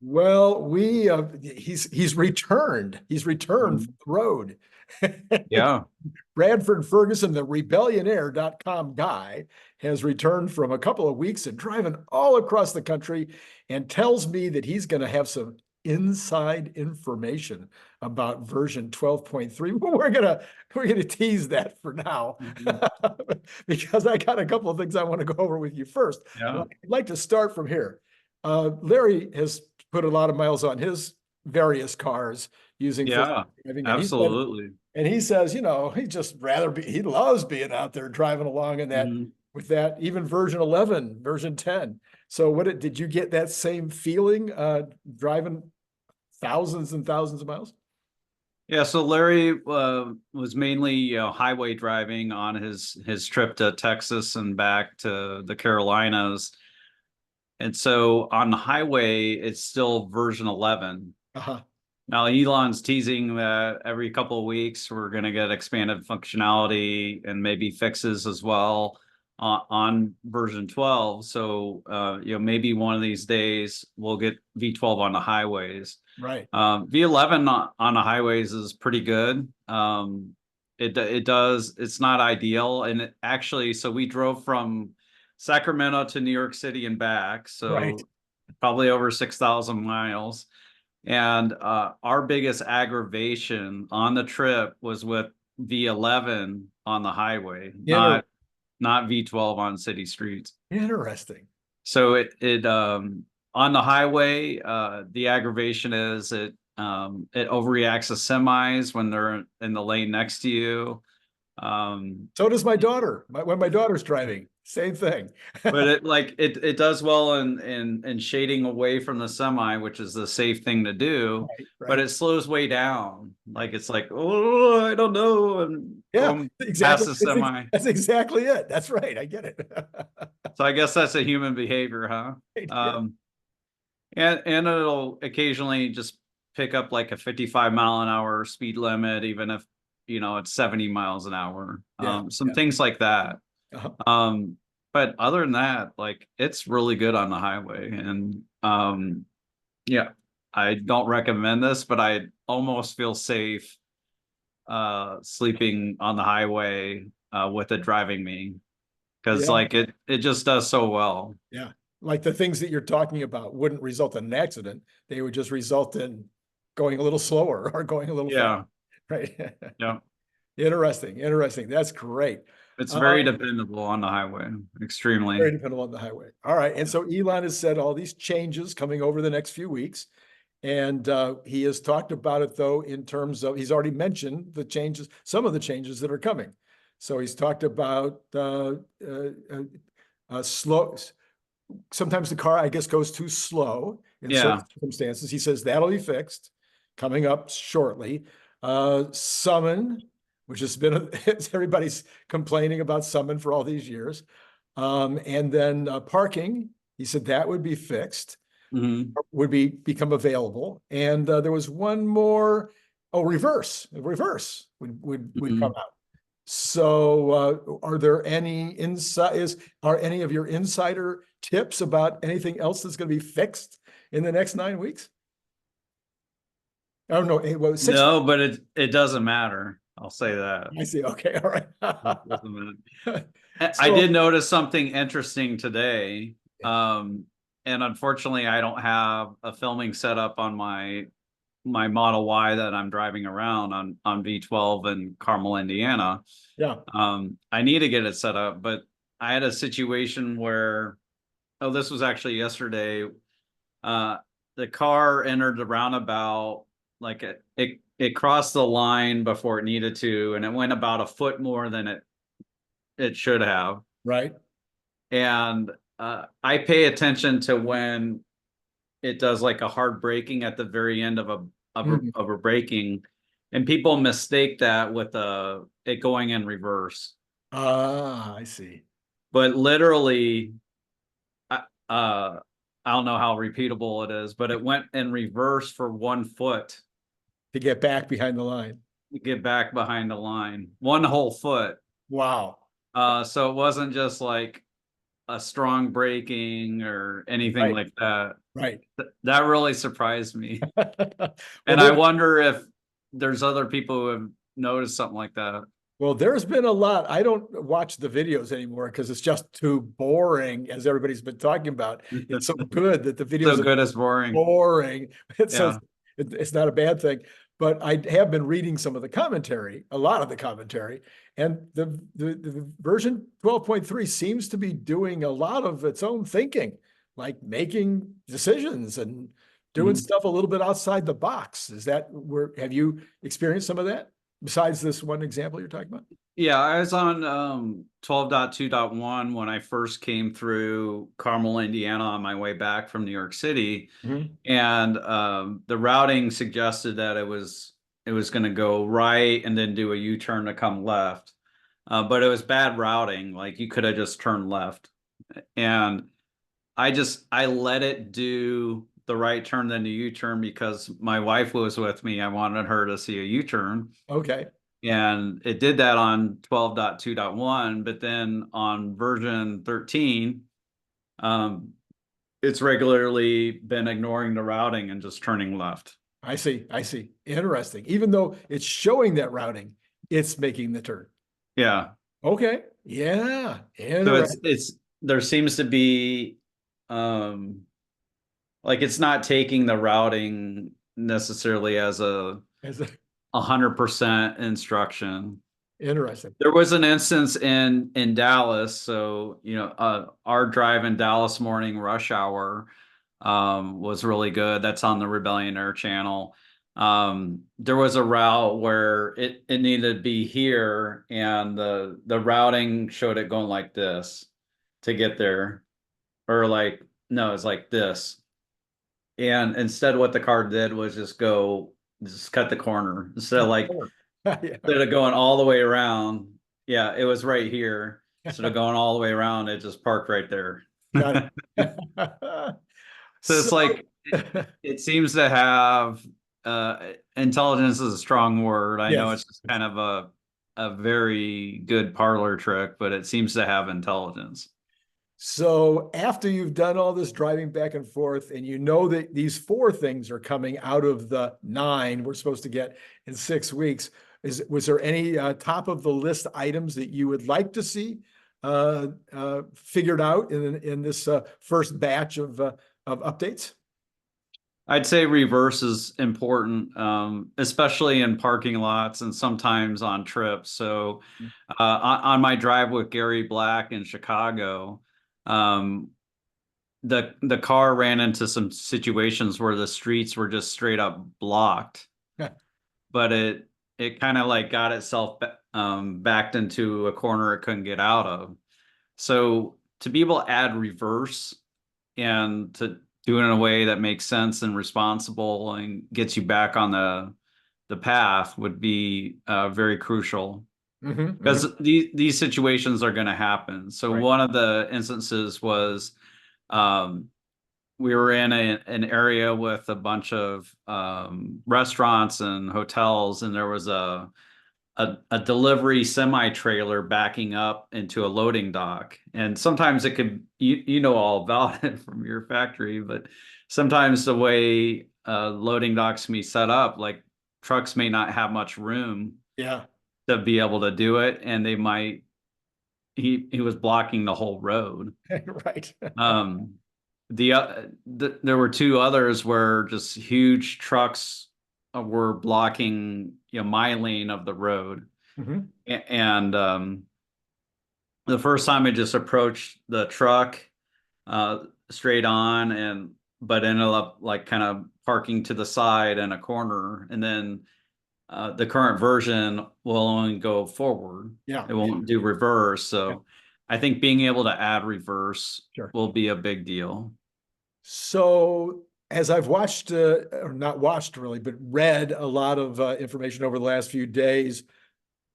Well, he's returned. He's returned Mhm. from the road. Yeah. Bradford Ferguson, the rebellionaire.com guy, has returned from a couple of weeks and driving all across the country and tells me that he's going to have some inside information about version 12.3. Well, we're gonna tease that for now Mhm. because I got a couple of things I want to go over with you first. Yeah. But I'd like to start from here. Larry has put a lot of miles on his various cars using full Yeah. driving, and he said Absolutely. and he says, he just rather be, he loves being out there driving along in that Mhm. with that, even version 11, version 10. So did you get that same feeling driving thousands and thousands of miles? Yeah, so Larry was mainly highway driving on his trip to Texas and back to the Carolinas. And so on the highway, it's still version 11. Uh-huh. Now Elon's teasing that every couple of weeks we're going to get expanded functionality and maybe fixes as well on version 12. So maybe one of these days we'll get V12 on the highways. Right. V11 on the highways is pretty good. It's not ideal, and actually, so we drove from Sacramento to New York City and back, Right. so probably over 6,000 miles. And our biggest aggravation on the trip was with V11 on the highway, Inter not V12 on city streets. Interesting. So it on the highway, the aggravation is it overreacts to semis when they're in the lane next to you. So does my daughter. When my daughter's driving, same thing. But it does well in shading away from the semi, which is the safe thing to do. Right. But Right. it slows way down. Right. Like it's like, oh, I don't know, and Yeah, going past exactly. the semi. That's exactly it. That's right. I get it. So I guess that's a human behavior, huh? Right. Yeah. Um, and it'll occasionally just pick up like a 55-mile-an-hour speed limit, even if it's 70 miles an hour. Yeah. Some Yeah. things like that. Uh-huh. Um, but other than that, like it's really good on the highway. And yeah, I don't recommend this, but I almost feel safe sleeping on the highway with it driving me. Because Yeah. like it just does so well. Yeah. Like the things that you're talking about wouldn't result in an accident. They would just result in going a little slower or going a little fast. Yeah. Right. Yeah. Interesting. Interesting. That's great. It's Uh, very dependable on the highway. Extremely. Very dependable on the highway. All right. And so Elon has said all these changes coming over the next few weeks. And he has talked about it, though, in terms of he's already mentioned the changes, some of the changes that are coming. So he's talked about slow. Sometimes the car, I guess, goes too slow in certain Yeah. circumstances. He says that'll be fixed coming up shortly. Summon, which has been, everybody's complaining about summon for all these years. And then parking, he said that would be fixed, Hmm. would become available. And there was one more, reverse would come Hmm. out. So are there any are any of your insider tips about anything else that's going to be fixed in the next 9 weeks? Oh no, well, 6 months. No, but it doesn't matter. I'll say that. I see. Okay, all It right. doesn't matter. I So did notice something interesting today. yeah, And unfortunately I don't have a filming setup on my Model Y that I'm driving around on V12 in Carmel, Indiana. yeah, I need to get it set up, but I had a situation where, oh, this was actually yesterday. Uh, the car entered the roundabout, like it crossed the line before it needed to, and it went about a foot more than it should have. right. And I pay attention to when it does like a hard braking at the very end of Mhm. a braking, and people mistake that with it going in reverse. Ah, I see. But literally, I- uh, I don't know how repeatable it is, but it went in reverse for 1 foot To get back behind the line. to get back behind the line, one whole foot. Wow. So it wasn't just like a strong braking or anything Right, like that. right. That really surprised me. Well, And I wonder if there's other people who have noticed something like that. well, there's been a lot. I don't watch the videos anymore because it's just too boring, as everybody's been talking about. It's so good that the So videos are good as boring. boring. So Yeah. it's not a bad thing. But I have been reading some of the commentary, a lot of the commentary, and the version 12.3 seems to be doing a lot of its own thinking, like making decisions and doing Mhm. stuff a little bit outside the box. Is that where, have you experienced some of that besides this one example you're talking about? Yeah, I was on 12.2.1 when I first came through Carmel, Indiana on my way back from New York City. Mhm. And the routing suggested that it was going to go right and then do a U-turn to come left. But it was bad routing. Like you could have just turned left. And I let it do the right turn then the U-turn because my wife was with me. I wanted her to see a U-turn. Okay. And it did that on 12.2.1, but then on version 13, um, it's regularly been ignoring the routing and just turning left. I see. I see. Interesting. Even though it's showing that routing, it's making the turn. Yeah. Okay. Yeah. So Interesting. it's there seems to be um like it's not taking the routing necessarily as a As a, 100% instruction. interesting. There was an instance in Dallas, so our drive in Dallas morning rush hour was really good. That's on the Rebellion Air channel. There was a route where it needed to be here, and the routing showed it going like this to get there, or like no, it's like this. And instead, what the car did was just cut the corner instead of like Yeah. instead of going all the way around. Yeah, it was right here. Instead of going all the way around, it just parked right there. Got it. So So, it's like it seems to have intelligence is a strong word. I know yes. it's just kind of a very good parlor trick, but it seems to have intelligence. So after you've done all this driving back and forth, and you know that these four things are coming out of the nine we're supposed to get in 6 weeks, was there any top of the list items that you would like to see figured out in this first batch of updates? I'd say reverse is important, especially in parking lots and sometimes on trips. So, on my drive with Gary Black in Chicago, um, the car ran into some situations where the streets were just straight up blocked, but it kind of like got itself backed into a corner it couldn't get out of. So to be able to add reverse and to do it in a way that makes sense and responsible and gets you back on the path would be very crucial because these situations are going to happen. So Right. one of the instances was um, we were in an area with a bunch of restaurants and hotels, and there was a delivery semi trailer backing up into a loading dock. And sometimes it could, you know all about it from your factory, but sometimes the way loading docks can be set up, like trucks may not have much room Yeah. to be able to do it, and they might. He was blocking the whole road. Right. Um, there were two others where just huge trucks were blocking my lane of the road. Mhm. And the first time I just approached the truck straight on, and but ended up like kind of parking to the side in a corner, and then the current version will only go forward. Yeah. It won't do reverse. Yeah. So I think being able to add reverse Sure. will be a big deal. So, as I've watched, or not watched really, but read a lot of information over the last few days,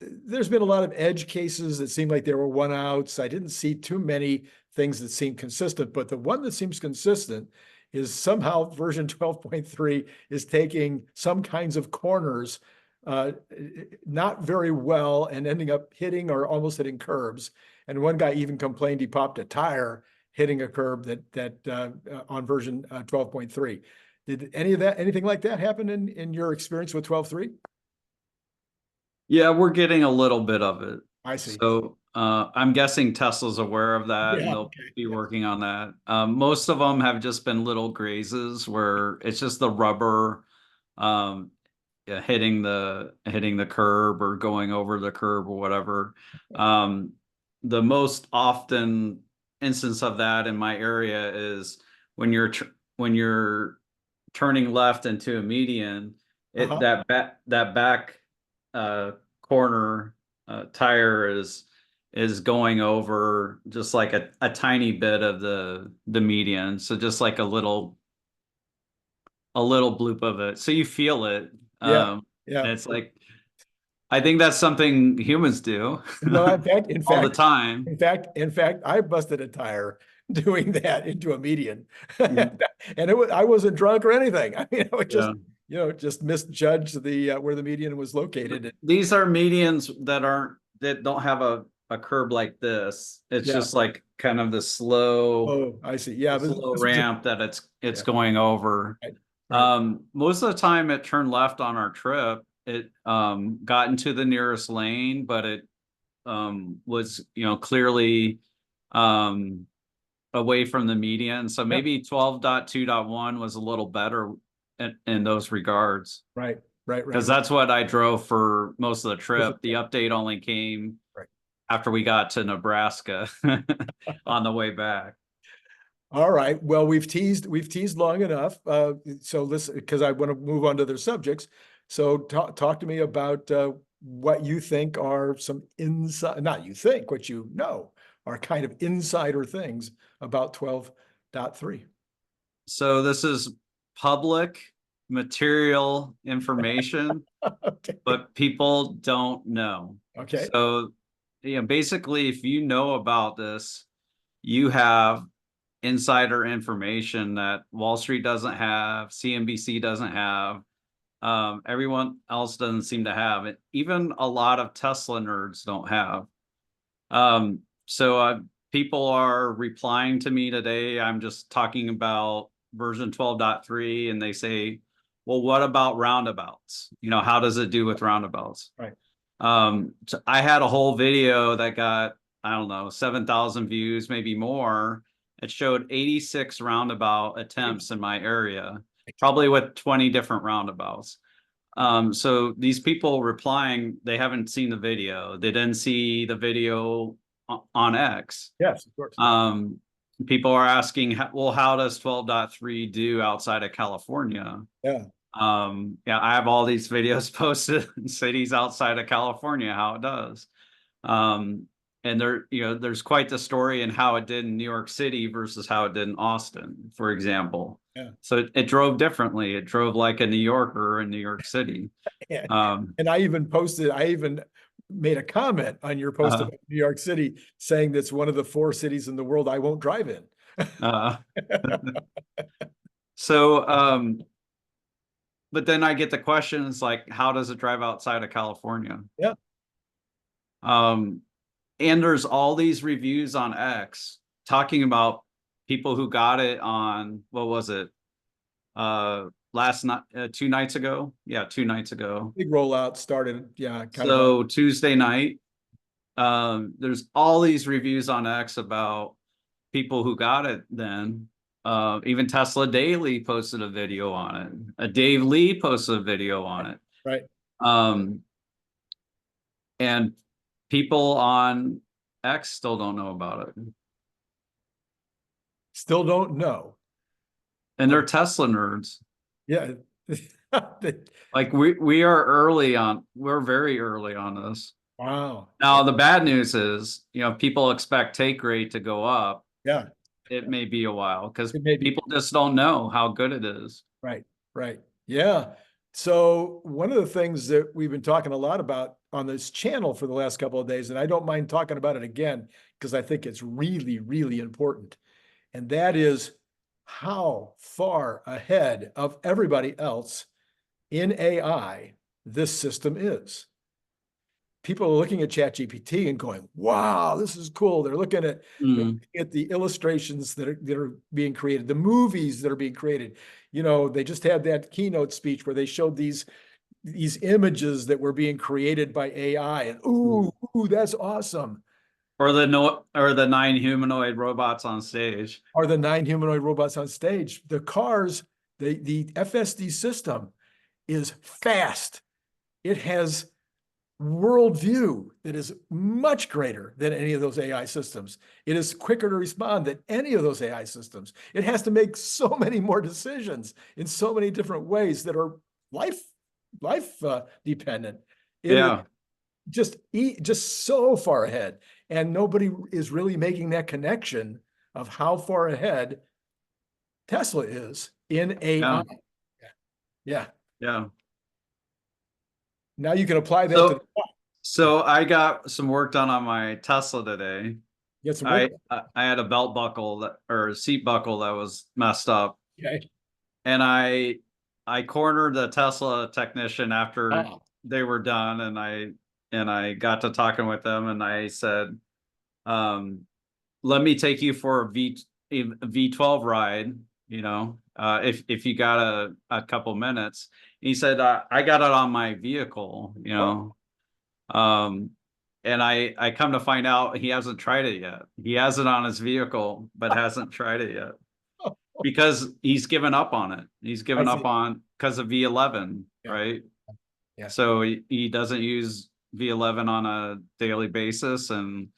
there's been a lot of edge cases that seem like there were one outs. I didn't see too many things that seem consistent, but the one that seems consistent is somehow version 12.3 is taking some kinds of corners not very well and ending up hitting or almost hitting curbs. And one guy even complained he popped a tire hitting a curb on version 12.3. Did anything like that happen in your experience with 12.3? Yeah, we're getting a little bit of it. I see. So I'm guessing Tesla's aware of that and Yeah, they'll okay. be working on that. Most of them have just been little grazes where it's just the rubber um, yeah, hitting the curb or going over the curb or whatever. The most often instance of that in my area is when you're turning left into a median, Uh-huh. that back corner tire is going over just like a tiny bit of the median. So just like a little bloop of it. So you feel it. Yeah, And yeah. it's like I think that's something humans do No, all the time. in fact, I busted a tire doing that into a median, Mhm. and I wasn't drunk or anything. I mean, I was just, Yeah. just misjudged where the median was located. These are medians that don't have a curb like this. It's Yeah. just like kind of the slow Oh, I see. Yeah, this but little this was ramp that it's yeah, going over. right, right. Most of the time it turned left on our trip. It got into the nearest lane, but it was clearly um away from the median. So Yeah, maybe 12.2.1 was a little better in those regards. right, right, right, Because right, that's what I drove for most of the was it- trip. The update only came right. after we got to Nebraska on the way back. All right. Well, we've teased long enough. So listen, because I want to move on to their subjects. So talk to me about what you think are some inside, not you think, what you know are kind of insider things about 12.3. So this is public material information, Okay. but people don't know. Okay. So, basically, if you know about this, you have insider information that Wall Street doesn't have, CNBC doesn't have, everyone else doesn't seem to have it. Even a lot of Tesla nerds don't have. So people are replying to me today. I'm just talking about version 12.3, and they say, well, what about roundabouts? How does it do with roundabouts? Right. So I had a whole video that got, I don't know, 7,000 views, maybe more. It showed 86 roundabout attempts in my area, probably with 20 different roundabouts. So these people replying, they haven't seen the video. They didn't see the video on X. Yes, of course. People are asking, well, how does 12.3 do outside of California? Yeah. Yeah, I have all these videos posted in cities outside of California, how it does. And there's quite the story in how it did in New York City versus how it did in Austin, for example. Yeah. So it drove differently. It drove like a New Yorker in New York City. And, Um, and I even made a comment on your post uh, about New York City saying that's one of the 4 cities in the world I won't drive in. uh, so, but then I get the questions like, how does it drive outside of California? Yeah. And there's all these reviews on X talking about people who got it on, what was it? Last night, 2 nights ago. Yeah, 2 nights ago. Big rollout started, yeah, kind of. So Tuesday night, there's all these reviews on X about people who got it then. Even Tesla Daily posted a video on it. Dave Lee posted a video on it. Right. Um, and people on X still don't know about it. Still don't know. And they're Tesla nerds. Yeah. Like we are early on, we're very early on this. Wow. Now the bad news is, people expect take rate to go up. Yeah. It may be a while because It may be. people just don't know how good it is. Right. Right. Yeah. So one of the things that we've been talking a lot about on this channel for the last couple of days, and I don't mind talking about it again because I think it's really, really important. And that is how far ahead of everybody else in AI this system is. People are looking at ChatGPT and going, wow, this is cool. They're looking at the illustrations that are being created, the movies that are being created. You know, they just had that keynote speech where they showed these images that were being created by AI, and ooh, that's awesome. Or the 9 humanoid robots on stage. Or the 9 humanoid robots on stage. The cars, the FSD system is fast. It has worldview that is much greater than any of those AI systems. It is quicker to respond than any of those AI systems. It has to make so many more decisions in so many different ways that are life dependent. It is just so far ahead, and nobody is really making that connection of how far ahead Tesla is in AI. Yeah. Now you can apply that to. So I got some work done on my Tesla today. I had a belt buckle or a seat buckle that was messed up. Okay. And I cornered the Tesla technician after they were done, and I got to talking with them, and I said, let me take you for a V12 ride, you know, if you got a couple minutes. And he said, I got it on my vehicle, you know. And I come to find out he hasn't tried it yet. He has it on his vehicle, but hasn't tried it yet because he's given up on it. He's given up on because of V11, right? Yeah. So he doesn't use V11 on a daily basis, and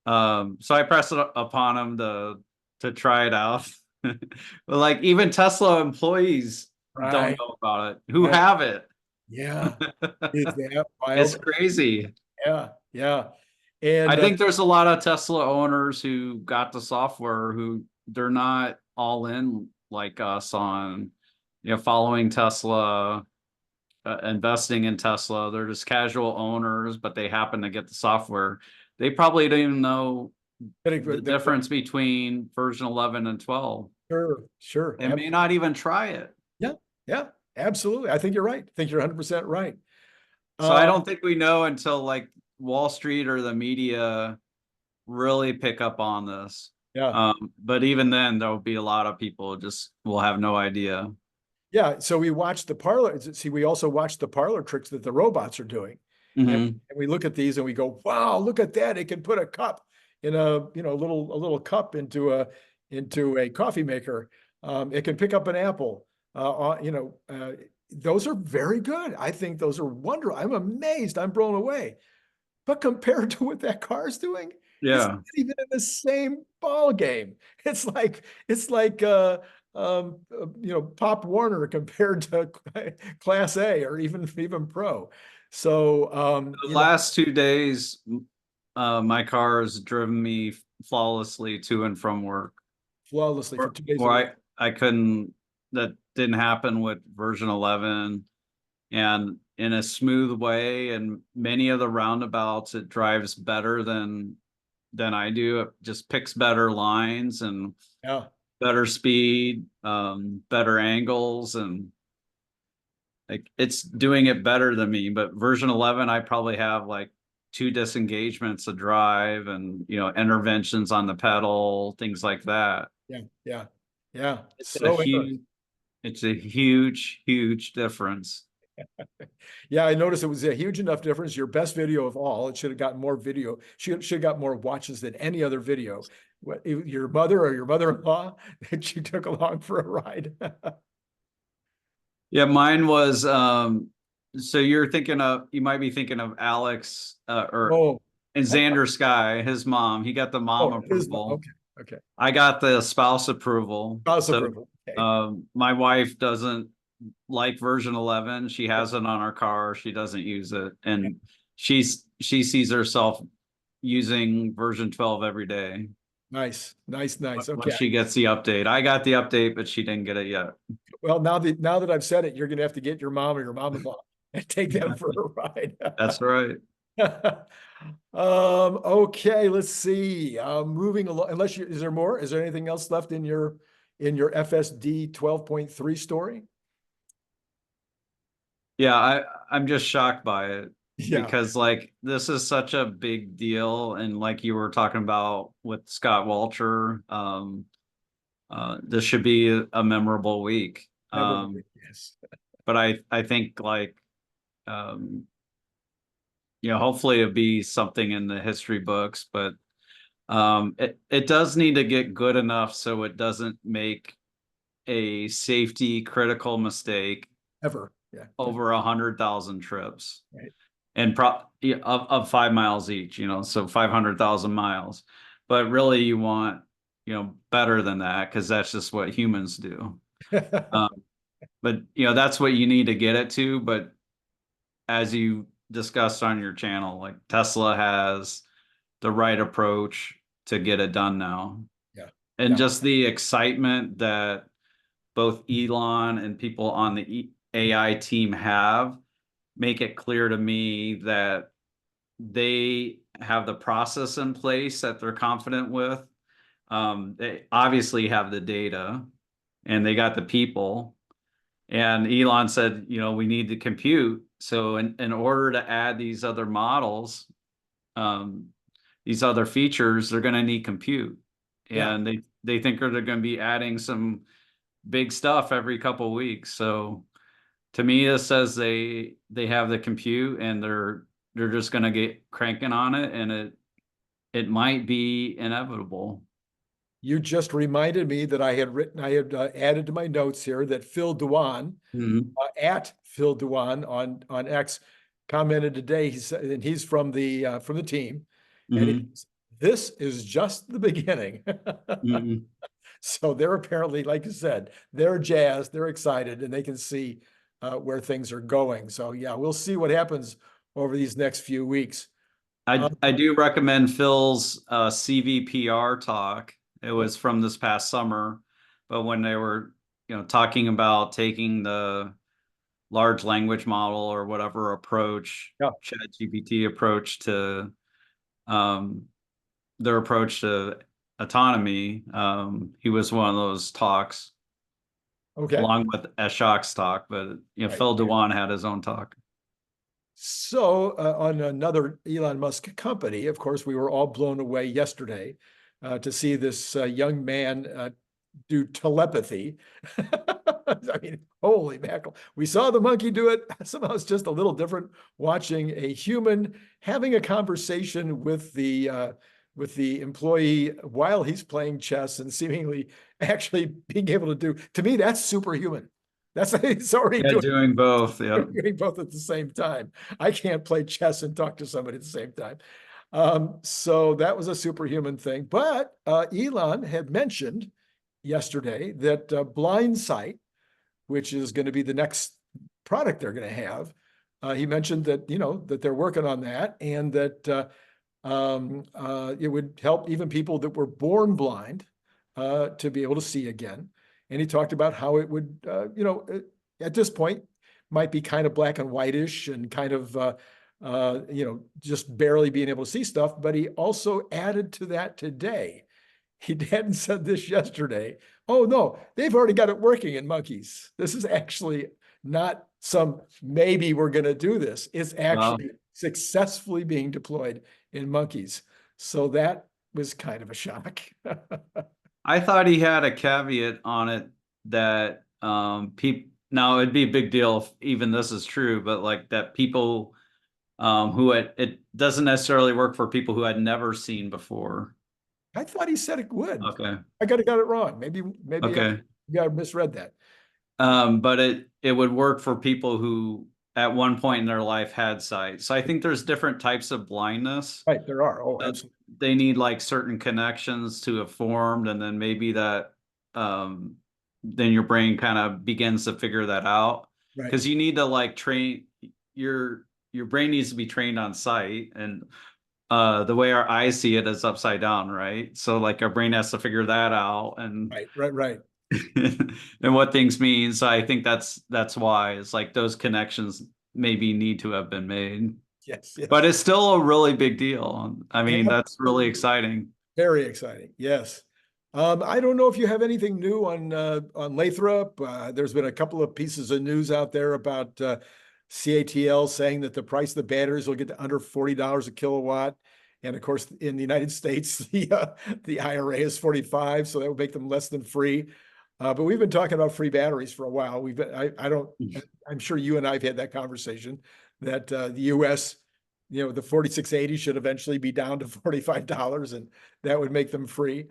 so I pressed it upon him to try it out. But like even Tesla employees don't know about it who have it. Yeah. Is that wild? It's crazy. Yeah. And I think there's a lot of Tesla owners who got the software who they're not all in like us on, you know, following Tesla, investing in Tesla. They're just casual owners, but they happen to get the software. They probably don't even know the difference between version 11 and 12. Sure. They may not even try it. Yeah, absolutely. I think you're right. I think you're 100% right. So I don't think we know until like Wall Street or the media really pick up on this. But even then, there'll be a lot of people just will have no idea. Yeah. So we watch the parlor. See, we also watch the parlor tricks that the robots are doing. And we look at these and we go, wow, look at that. It can put a cup in a little cup into a coffee maker. It can pick up an apple. Those are very good. I think those are wonderful. I'm amazed. I'm blown away. But compared to what that car's doing, it's not even in the same ball game. It's like Pop Warner compared to Class A or even Pro. So the last 2 days, my car has driven me flawlessly to and from work. Flawlessly for 2 days. I couldn't. That didn't happen with version 11, and in a smooth way. And many of the roundabouts, it drives better than I do. It just picks better lines and better speed, better angles, and like it's doing it better than me. But version 11, I probably have like 2 disengagements to drive, and interventions on the pedal, things like that. Yeah. It's a huge difference. Yeah, I noticed it was a huge enough difference. Your best video of all. It should have gotten more video. Should have got more watches than any other video. Your mother or your mother-in-law that you took along for a ride. Yeah, mine was. So you might be thinking of Alex and Xander Sky, his mom. He got the mom approval. Okay. I got the spouse approval. Approval. Okay. My wife doesn't like version 11. She has it on her car. She doesn't use it, and she sees herself using version 12 every day. Nice. Okay. When she gets the update. I got the update, but she didn't get it yet. Well, now that I've said it, you're going to have to get your mom or your mom-in-law and take them for a ride. That's right. Okay, let's see. Moving along. Is there more? Is there anything else left in your FSD 12.3 story? Yeah, I'm just shocked by it Yeah, because like this is such a big deal, and like you were talking about with Scott Walter, this should be a memorable week. memorable. Yes. But I think like um, hopefully it'll be something in the history books, but it does need to get good enough so it doesn't make a safety critical mistake Ever. Yeah. over 100,000 trips. Right. And yeah, of 5 miles each, so 500,000 miles. But really, you want, better than that because that's just what humans do. Um, but that's what you need to get it to. But as you discussed on your channel, like Tesla has the right approach to get it done now, Yeah. and Yeah. just the excitement that both Elon and people on the AI team have make it clear to me that they have the process in place that they're confident with. They obviously have the data and they got the people. And Elon said, we need to compute. So in order to add these other models, um, these other features, they're going to need compute. Yeah. And they think they're going to be adding some big stuff every couple of weeks. So to me, this says they have the compute and they're just going to get cranking on it, and it might be inevitable. You just reminded me that I had added to my notes here that Phil Dewan, Mhm. at Phil Dewan on X, commented today. He said, and he's from the team, and Mhm. this is just the beginning. Mhm. So they're apparently, like you said, they're jazzed, they're excited, and they can see where things are going. So yeah, we'll see what happens over these next few weeks. I do recommend Phil's CVPR talk. It was from this past summer, but when they were talking about taking the large language model or whatever approach, Yeah. ChatGPT approach to um, their approach to autonomy. He was one of those talks Okay. along with Ashok's talk, but Right. Phil Dewan had his own talk. So, on another Elon Musk company, of course, we were all blown away yesterday to see this young man do telepathy. I mean, holy mackerel. We saw the monkey do it. Somehow it's just a little different watching a human having a conversation with the employee while he's playing chess and seemingly actually being able to do. To me, that's superhuman. That's he's already Yeah, doing doing both. Yeah. doing both at the same time. I can't play chess and talk to somebody at the same time. So that was a superhuman thing. But Elon had mentioned yesterday that blind sight, which is going to be the next product they're going to have, he mentioned that that they're working on that, and that it would help even people that were born blind to be able to see again. And he talked about how it would, at this point, might be kind of black and whitish and kind of, just barely being able to see stuff. But he also added to that today. He hadn't said this yesterday. Oh, no, they've already got it working in monkeys. This is actually not some maybe we're going to do this. It's Well, actually successfully being deployed in monkeys. So that was kind of a shock. I thought he had a caveat on it that people now it'd be a big deal if even this is true, but like that people who had it doesn't necessarily work for people who had never seen before. I thought he said it would. Okay. I got it wrong. Maybe Okay. I misread that. But it would work for people who at one point in their life had sight. So I think there's different types of blindness. Right, there are. Oh, Uh, absolutely. they need like certain connections to have formed, and then maybe that then your brain kind of begins to figure that out. Right. Because you need to like train your brain needs to be trained on sight, and the way our eyes see it is upside down, right? So like our brain has to figure that out, and Right. and what things mean. So I think that's why it's like those connections maybe need to have been made. Yes, But yes. it's still a really big deal. I mean, that's really Absolutely. exciting. Very exciting. Yes. I don't know if you have anything new on Lathrop. There's been a couple of pieces of news out there about CATL saying that the price of the batteries will get to under $40 a kilowatt. And of course, in the United States, the IRA is 45, so that would make them less than free. But we've been talking about free batteries for a while. I'm sure you and I've had that conversation that the US, the 4680 should eventually be down to $45, and that would make them free.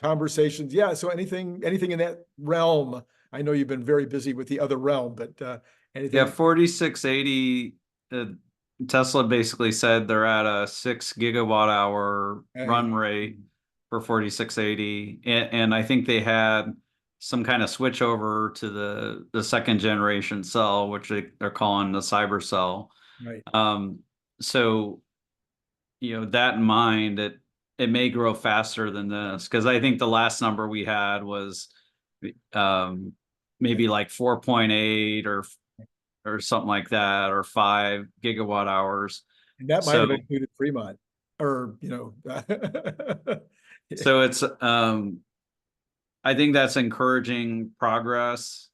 Conversations. Yeah. So anything in that realm? I know you've been very busy with the other realm, but anything? Yeah, 4680, Tesla basically said they're at a 6 gigawatt hour run rate for 4680. And I think they had some kind of switch over to the second generation cell, which they're calling the cyber cell. Right. So, that in mind, it may grow faster than this, because I think the last number we had was maybe like 4.8 or something like that, or 5 gigawatt hours. And that might have included Fremont, or So it's I think that's encouraging progress,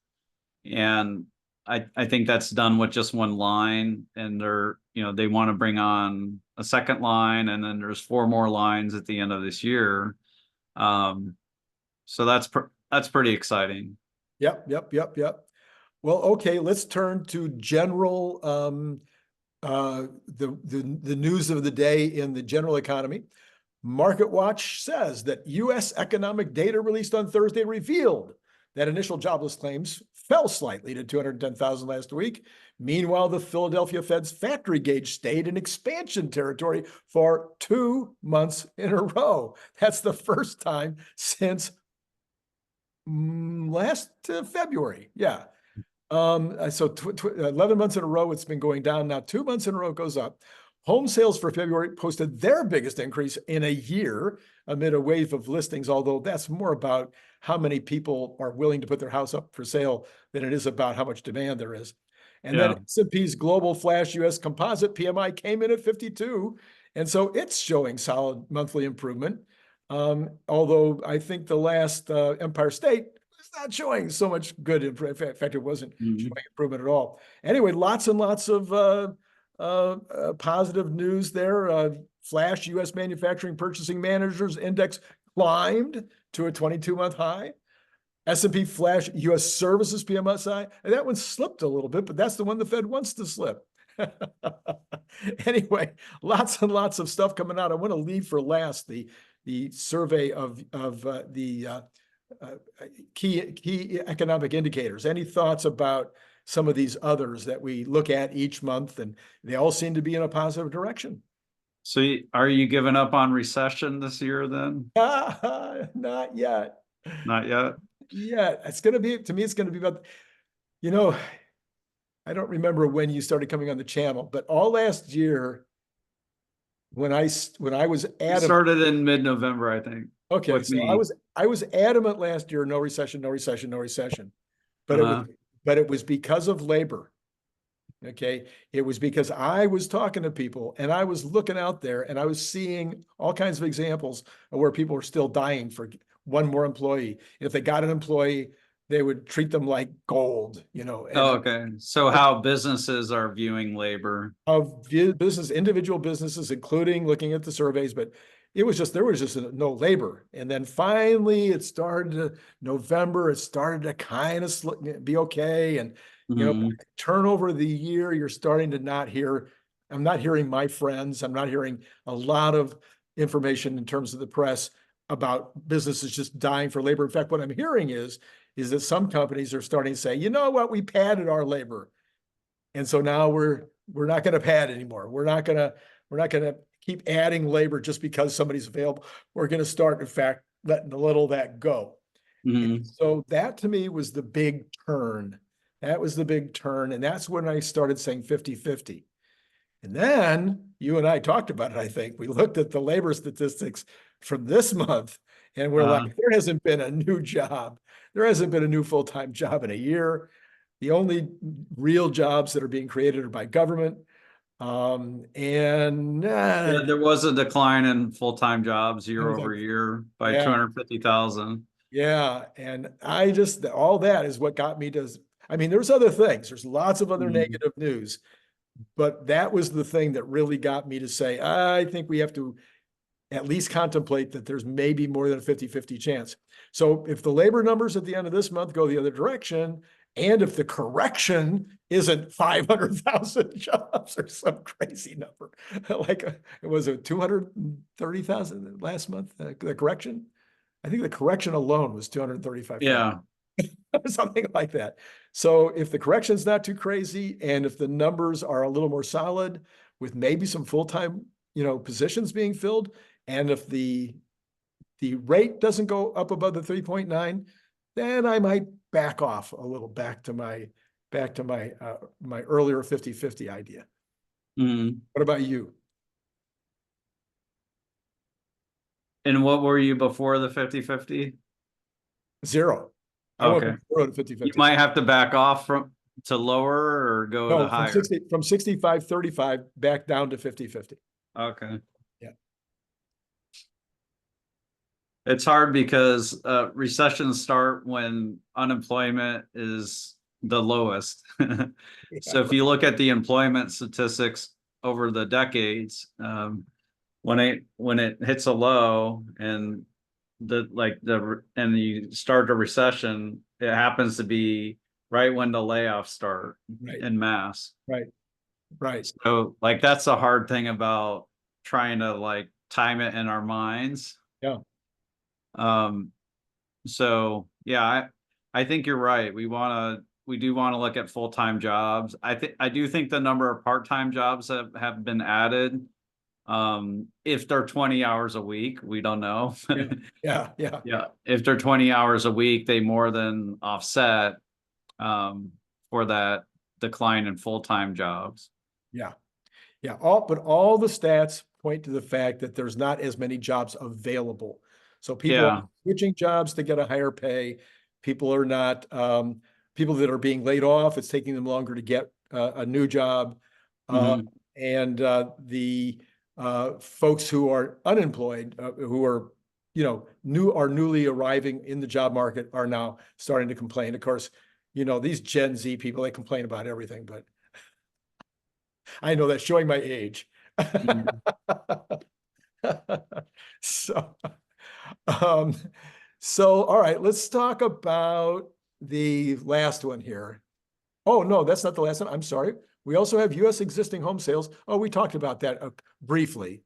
and I think that's done with just one line, and they want to bring on a second line, and then there's 4 more lines at the end of this year. So that's pretty exciting. Yep. Well, okay, let's turn to general the news of the day in the general economy. MarketWatch says that U.S. economic data released on Thursday revealed that initial jobless claims fell slightly to 210,000 last week. Meanwhile, the Philadelphia Fed's factory gauge stayed in expansion territory for 2 months in a row. That's the first time since last February. Yeah. So 11 months in a row, it's been going down. Now 2 months in a row it goes up. Home sales for February posted their biggest increase in a year amid a wave of listings, although that's more about how many people are willing to put their house up for sale than it is about how much demand there is. And then S&P's Global Flash US Composite PMI came in at 52. And so it's showing solid monthly improvement. Although I think the last Empire State is not showing so much good. In fact, it wasn't showing improvement at all. Anyway, lots and lots of positive news there. Flash U.S. Manufacturing Purchasing Managers Index climbed to a 22-month high. S&P Flash U.S. Services PMSI, and that one slipped a little bit, but that's the one the Fed wants to slip. Anyway, lots and lots of stuff coming out. I want to leave for last the survey of the key economic indicators. Any thoughts about some of these others that we look at each month, and they all seem to be in a positive direction? So are you giving up on recession this year then? Not yet. Not yet? Yeah, it's going to be, to me, it's going to be about, I don't remember when you started coming on the channel, but all last year, when I was adamant, it started in mid-November, I think. Okay, so I was adamant last year, no recession, but it was because of labor. Okay, it was because I was talking to people and I was looking out there and I was seeing all kinds of examples of where people were still dying for one more employee. If they got an employee, they would treat them like gold, okay. So how businesses are viewing labor? Of individual businesses, including looking at the surveys, but there was just no labor. And then finally it started November, it started to kind of be okay. And, turn over the year, you're starting to I'm not hearing my friends, I'm not hearing a lot of information in terms of the press about businesses just dying for labor. In fact, what I'm hearing is that some companies are starting to say, you know what, we padded our labor. And so now we're not going to pad anymore. We're not going to keep adding labor just because somebody's available. We're going to start, in fact, letting a little of that go. So that to me was the big turn. That was the big turn. And that's when I started saying 50-50. And then you and I talked about it, I think. We looked at the labor statistics from this month and we're like, there hasn't been a new job. There hasn't been a new full-time job in a year. The only real jobs that are being created are by government. There was a decline in full-time jobs year over year by 250,000. Yeah. And all that is what got me to, I mean, there's other things. There's lots of other Mhm. negative news, but that was the thing that really got me to say, I think we have to at least contemplate that there's maybe more than a 50-50 chance. So if the labor numbers at the end of this month go the other direction, and if the correction isn't 500,000 jobs or some crazy number, like it was a 230,000 last month, the correction. I think the correction alone was 235,000. Yeah. Something like that. So if the correction's not too crazy, and if the numbers are a little more solid with maybe some full-time, positions being filled, and if the rate doesn't go up above the 3.9, then I might back off a little back to my my earlier 50-50 idea. Mhm. What about you? And what were you before the 50-50? Zero. I went Okay. from 0 to You 50-50. might have to back off to lower or go to No, higher. from 65-35 back down to 50-50. Okay. Yeah. It's hard because recessions start when unemployment is the lowest. So if you look at the employment statistics over the decades, when it hits a low and and you start a recession, it happens to be right when the layoffs start Right, en masse. right, right. So like that's the hard thing about trying to like time it in our minds. Yeah. Um, so yeah, I think you're right. We do want to look at full-time jobs. I do think the number of part-time jobs have been added. If they're 20 hours a week, we don't know. Yeah. Yeah. Yeah. If they're 20 hours a week, they more than offset for that decline in full-time jobs. Yeah. Yeah. All the stats point to the fact that there's not as many jobs available. So people are Yeah. switching jobs to get a higher pay. People are not, people that are being laid off, it's taking them longer to get a new job. Mhm. And the folks who are unemployed, who are, newly arriving in the job market are now starting to complain. Of course, these Gen Z people, they complain about everything, but I know that's showing my age. Mhm. So, um, all right, let's talk about the last one here. Oh, no, that's not the last one. I'm sorry. We also have US existing home sales. Oh, we talked about that briefly.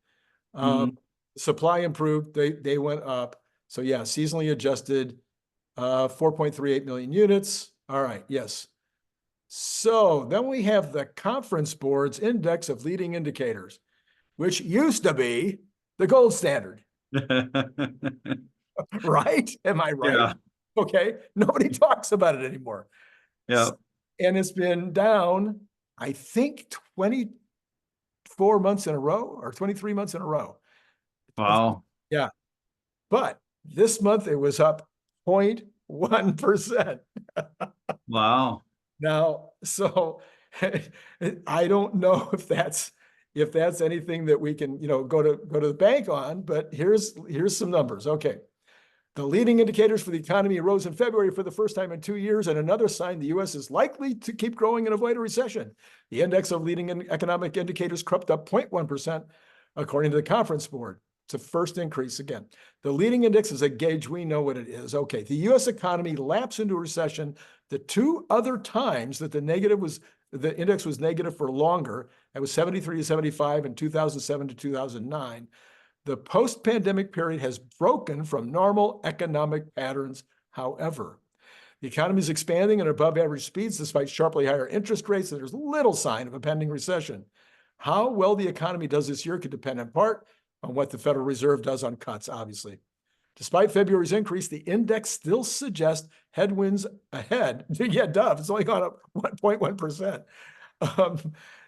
Mhm. Supply improved, they went up. So yeah, seasonally adjusted, 4.38 million units. All right, yes. So then we have the Conference Board's index of leading indicators, which used to be the gold standard, right? Am I right? Yeah. Okay. Nobody talks about it anymore. Yeah. And it's been down, I think, 24 months in a row or 23 months in a row. Wow. Yeah. But this month it was up 0.1%. Wow. Now, so I don't know if that's anything that we can, go to the bank on, but here's some numbers. Okay. The leading indicators for the economy rose in February for the first time in 2 years, and another sign the U.S. is likely to keep growing and avoid a recession. The index of leading economic indicators crept up 0.1%, according to the Conference Board. It's a first increase again. The leading index is a gauge. We know what it is. Okay, the U.S. economy lapsed into a recession. The two other times that the index was negative for longer, that was 73 to 75 and 2007 to 2009. The post-pandemic period has broken from normal economic patterns, however. The economy is expanding at above average speeds despite sharply higher interest rates, and there's little sign of a pending recession. How well the economy does this year could depend in part on what the Federal Reserve does on cuts, obviously. Despite February's increase, the index still suggests headwinds ahead. Yeah, Dove, it's only gone up 1.1%.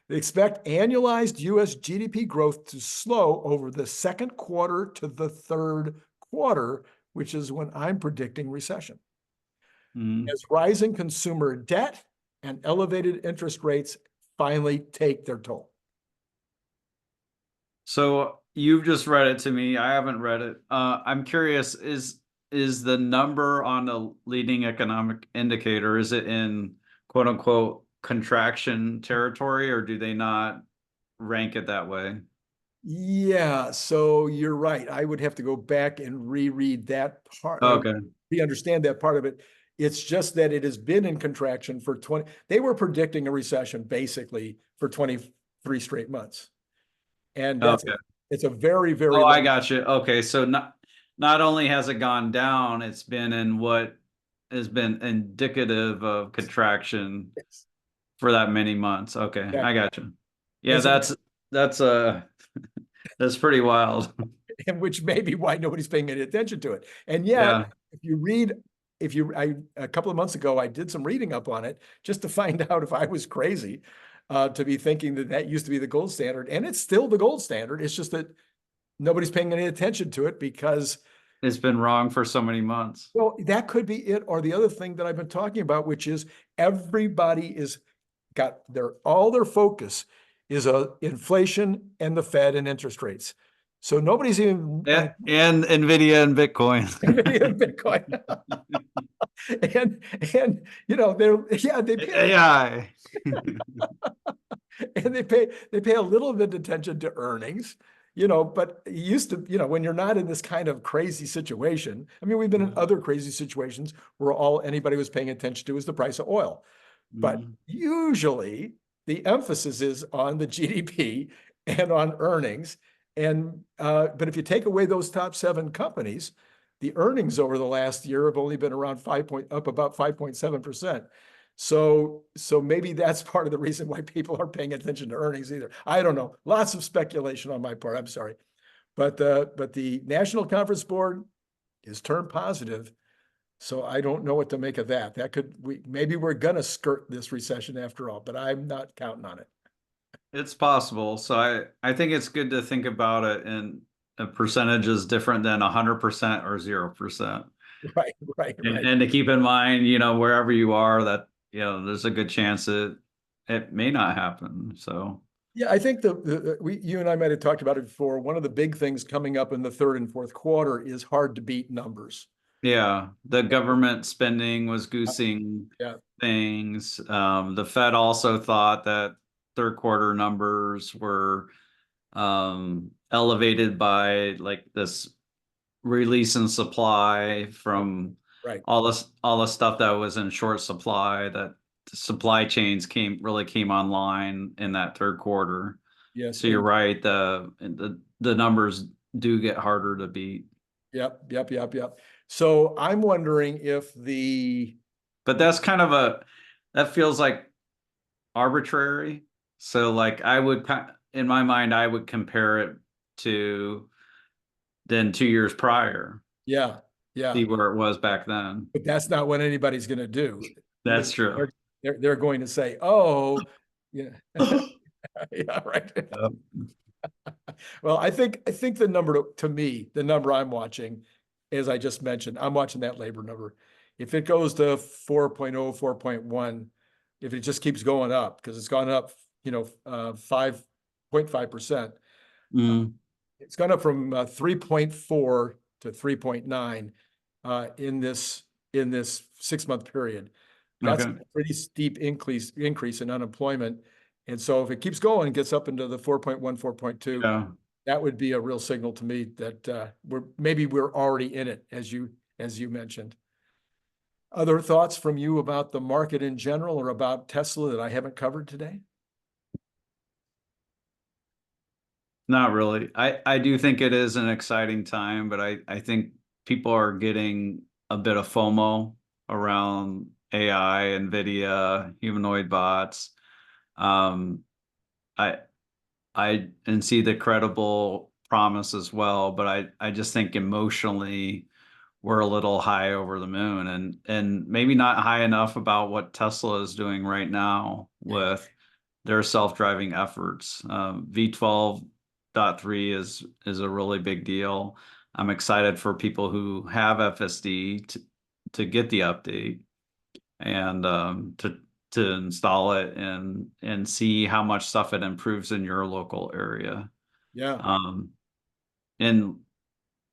They expect annualized US GDP growth to slow over the second quarter to the third quarter, which is when I'm predicting recession. Mhm. As rising consumer debt and elevated interest rates finally take their toll. So you've just read it to me. I haven't read it. I'm curious, is the number on the leading economic indicator, is it in quote unquote contraction territory, or do they not rank it that way? Yeah, so you're right. I would have to go back and reread that part, Okay. re-understand that part of it. It's just that it has been in contraction for 20, they were predicting a recession basically for 23 straight months. And Okay. it's a very, very Oh, I long. got you. Okay, so not only has it gone down, it's been in what has been indicative of contraction for that many months. Okay, I Exactly. got you. Yeah, And so, that's that's pretty wild. and which may be why nobody's paying any attention to it. And Yeah, yet, if you read, a couple of months ago, I did some reading up on it just to find out if I was crazy to be thinking that that used to be the gold standard. And it's still the gold standard. It's just that nobody's paying any attention to it because, it's been wrong for so many months. well, that could be it. Or the other thing that I've been talking about, which is everybody is got all their focus is inflation and the Fed and interest rates. So nobody's even And Nvidia and Bitcoin. Nvidia and Bitcoin. and they pay AI. and they pay a little bit of attention to earnings, but it used to, when you're not in this kind of crazy situation. I mean, we've been in other crazy situations where all anybody was paying attention to was the price of oil. But usually the emphasis is on the GDP and on earnings. And but if you take away those top 7 companies, the earnings over the last year have only been around up about 5.7%. So maybe that's part of the reason why people aren't paying attention to earnings either. I don't know. Lots of speculation on my part. I'm sorry. But the National Conference Board is turned positive. So I don't know what to make of that. Maybe we're gonna skirt this recession after all, but I'm not counting on it. It's possible. So I think it's good to think about it in a percentage is different than 100% or 0%. Right, right, right. And to keep in mind, wherever you are, that, there's a good chance that it may not happen. So Yeah, I think you and I might have talked about it before. One of the big things coming up in the third and fourth quarter is hard to beat numbers. yeah, the government spending was goosing Yeah, things. The Fed also thought that third quarter numbers were elevated by like this release in supply from right. all the stuff that was in short supply, that the supply chains really came online in that third quarter. Yes. So you're right, the numbers do get harder to beat. Yep. So I'm wondering if But that's kind of that feels like arbitrary. So like in my mind, I would compare it to then 2 years prior, yeah, yeah, see where it was back then. but that's not what anybody's going to do. That's true. They're going to say, oh, yeah, yeah, right. Yep. Well, I think the number to me, the number I'm watching, as I just mentioned, I'm watching that labor number. If it goes to 4.0, 4.1, if it just keeps going up, because it's gone up, 5.5%. Mm, It's gone up from 3.4 to 3.9 in this 6-month period. That's okay. a pretty steep increase in unemployment. And so if it keeps going, gets up into the 4.1, 4.2, Yeah. that would be a real signal to me that we're already in it, as you mentioned. Other thoughts from you about the market in general or about Tesla that I haven't covered today? Not really. I do think it is an exciting time, but I think people are getting a bit of FOMO around AI, Nvidia, humanoid bots. Um, I and see the credible promise as well, but I just think emotionally we're a little high over the moon, and maybe not high enough about what Tesla is doing right now with their self-driving efforts. V12.3 is a really big deal. I'm excited for people who have FSD to get the update and to install it and see how much stuff it improves in your local area. Yeah. Um, and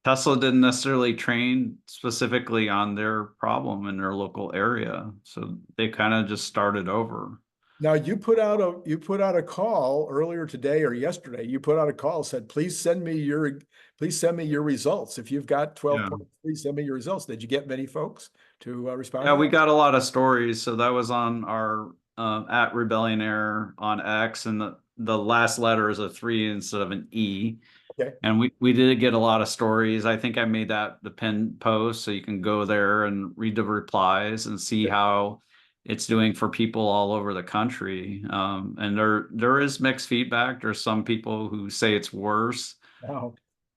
Tesla didn't necessarily train specifically on their problem in their local area, so they kind of just started over. Now you put out a call earlier today or yesterday. You put out a call, said, please send me your results. If you've got 12 Yeah. points, please send me your results. Did you get many folks to respond Yeah, to we that? got a lot of stories. So that was on our at Rebellionaire on X, and the last letter is a 3 instead of an E. Okay. And we did get a lot of stories. I think I made that the pinned post, so you can go there and read the replies and see how it's doing for people all over the country. And there is mixed feedback. There's some people who say it's worse. Wow.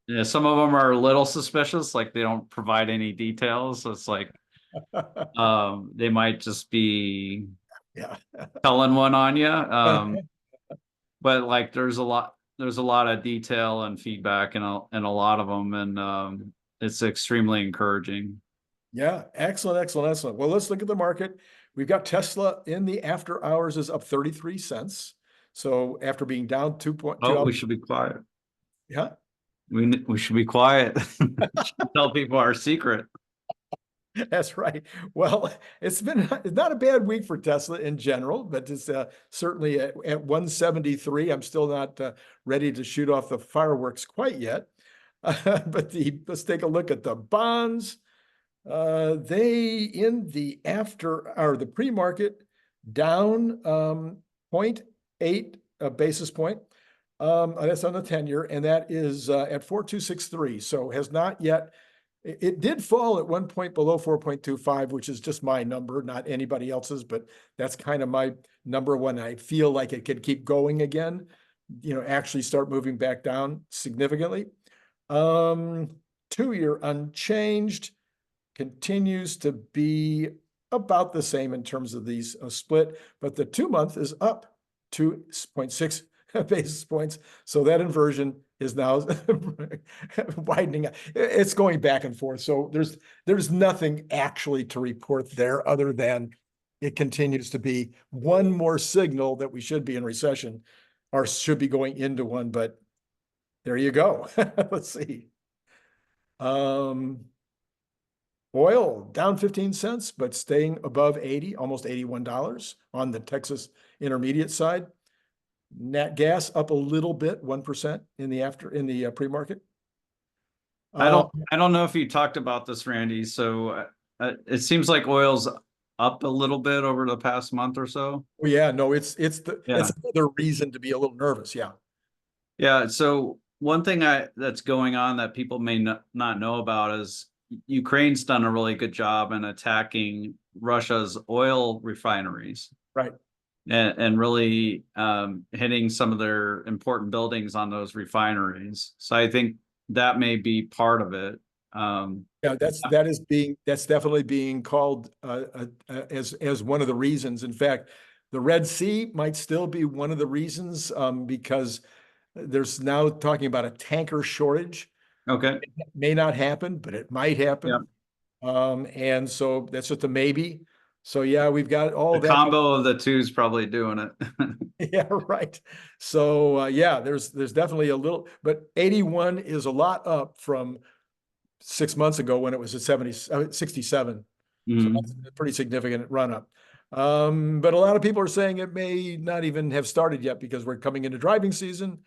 Yeah, some of them are a little suspicious, like they don't provide any details. So it's like they might just be Yeah. telling one on you. But like there's a lot of detail and feedback and a lot of them, and it's extremely encouraging. Yeah. Excellent. Excellent. Excellent. Well, let's look at the market. We've got Tesla in the after hours is up 33 cents. So after being down 2.2, Oh, we should be quiet. yeah. We should be quiet. Tell people our secret. That's right. Well, it's not a bad week for Tesla in general, but it's certainly at 173. I'm still not ready to shoot off the fireworks quite yet. But let's take a look at the bonds. They in the after or the pre-market down zero point 0.8 basis point. That's on the 10-year, and that is at 4263. So has not yet. It did fall at one point below 4.25, which is just my number, not anybody else's, but that's kind of my number when I feel like it could keep going again, actually start moving back down significantly. 2-year unchanged, continues to be about the same in terms of these split, but the 2-month is up 2.6 basis points. So that inversion is now widening. It's going back and forth. So there's nothing actually to report there other than it continues to be one more signal that we should be in recession or should be going into one. But there you go. Let's see. Oil down 15 cents, but staying above 80, almost $81 on the Texas Intermediate side. Nat gas up a little bit, 1% in the pre-market. I don't know if you talked about this, Randy. So it seems like oil's up a little bit over the past month or so. Yeah, no, it's Yeah. another reason to be a little nervous. Yeah. Yeah. So one thing that's going on that people may not know about is Ukraine's done a really good job in attacking Russia's oil refineries. Right. And really hitting some of their important buildings on those refineries. So I think that may be part of it. Yeah, that's definitely being called as one of the reasons. In fact, the Red Sea might still be one of the reasons because there's now talking about a tanker shortage. Okay. It may not happen, but it might happen. And so that's just a maybe. So yeah, we've got all The that. combo of the two is probably doing it. Yeah, right. So yeah, there's definitely a little, but 81 is a lot up from 6 months ago when it was at 67. So that's a pretty significant run up. But a lot of people are saying it may not even have started yet because we're coming into driving season.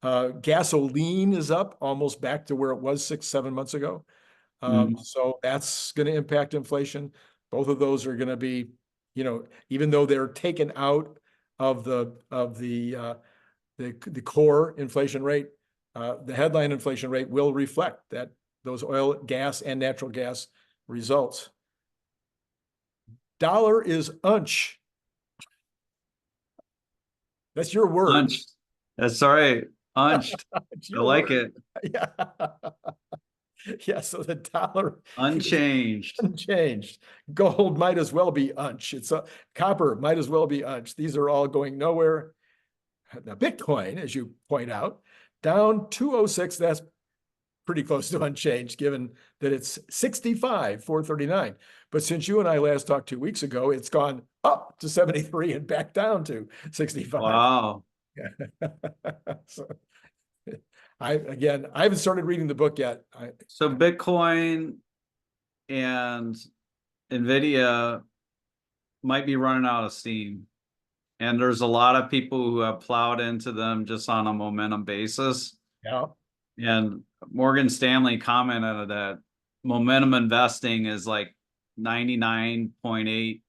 Gasoline is up almost back to where it was 6-7 months ago. So that's going to impact inflation. Both of those are going to be, even though they're taken out of the core inflation rate, the headline inflation rate will reflect that those oil, gas, and natural gas results. Dollar is unch. That's your word. Unched. That's all right. Unched. I like word. it. Yeah. Yeah, so the dollar Unchanged. unchanged. Gold might as well be unch. Copper might as well be unch. These are all going nowhere. Now, Bitcoin, as you point out, down 206. That's pretty close to unchanged, given that it's 65,439. But since you and I last talked 2 weeks ago, it's gone up to 73 and back down to 65. Wow. So, I haven't started reading the book yet. So Bitcoin and Nvidia might be running out of steam. And there's a lot of people who have plowed into them just on a momentum basis. Yeah. And Morgan Stanley commented that momentum investing is like 99.8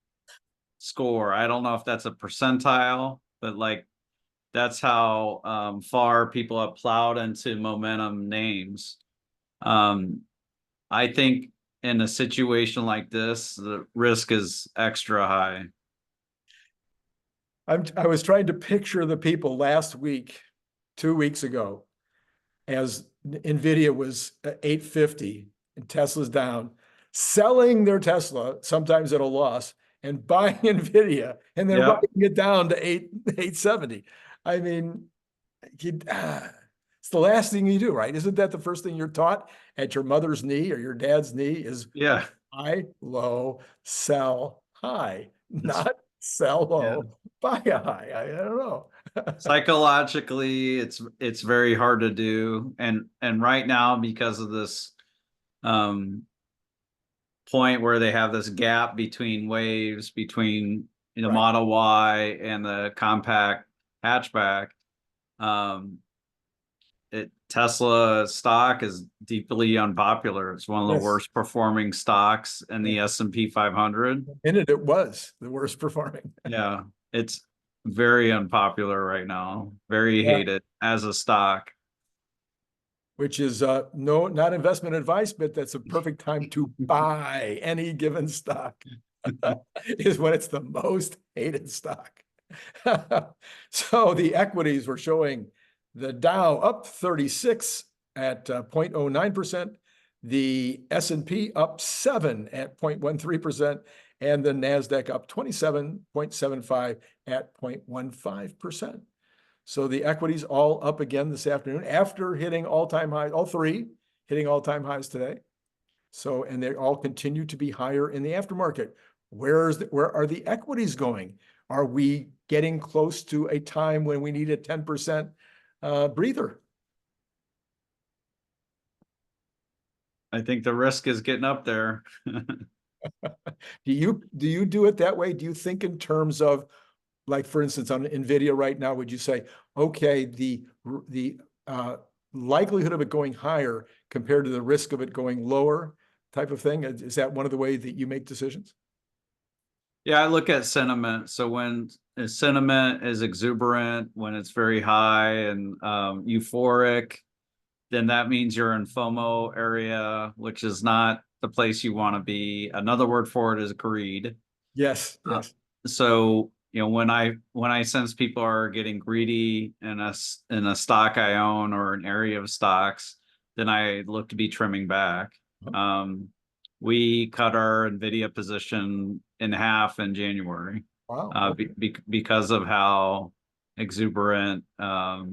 score. I don't know if that's a percentile, but like that's how far people have plowed into momentum names. I think in a situation like this, the risk is extra high. I was trying to picture the people last week, 2 weeks ago, as Nvidia was at 850 and Tesla's down, selling their Tesla, sometimes at a loss, and buying Nvidia, and then Yeah. writing it down to 870. I mean, it's the last thing you do, right? Isn't that the first thing you're taught at your mother's knee or your dad's knee is Yeah. buy low, sell high, It's, not sell yeah. low, buy a high. I don't know. Psychologically, it's very hard to do. And right now, because of this um point where they have this gap between waves between the Right. Model Y and the compact hatchback, um, Tesla stock is deeply unpopular. It's one of the Yes. worst performing stocks in the S&P 500. And it was the worst performing. Yeah, it's very unpopular right now. Very Yeah. hated as a stock. Which is no, not investment advice, but that's a perfect time to buy any given stock is when it's the most hated stock. So the equities were showing the Dow up 36 at 0.09%, the S&P up 7 at 0.13%, and the NASDAQ up 27.75 at 0.15%. So the equities all up again this afternoon after hitting all-time highs, all three hitting all-time highs today. So, and they all continue to be higher in the aftermarket. Where are the equities going? Are we getting close to a time when we need a 10% breather? I think the risk is getting up there. Do you do it that way? Do you think in terms of, like, for instance, on Nvidia right now, would you say, okay, the likelihood of it going higher compared to the risk of it going lower type of thing? Is that one of the ways that you make decisions? Yeah, I look at sentiment. So when sentiment is exuberant, when it's very high and euphoric, then that means you're in FOMO area, which is not the place you want to be. Another word for it is greed. Yes, Uh, yes. so when I sense people are getting greedy in a stock I own or an area of stocks, then I look to be trimming back. We cut our Nvidia position in half in January Wow. Okay. because of how exuberant the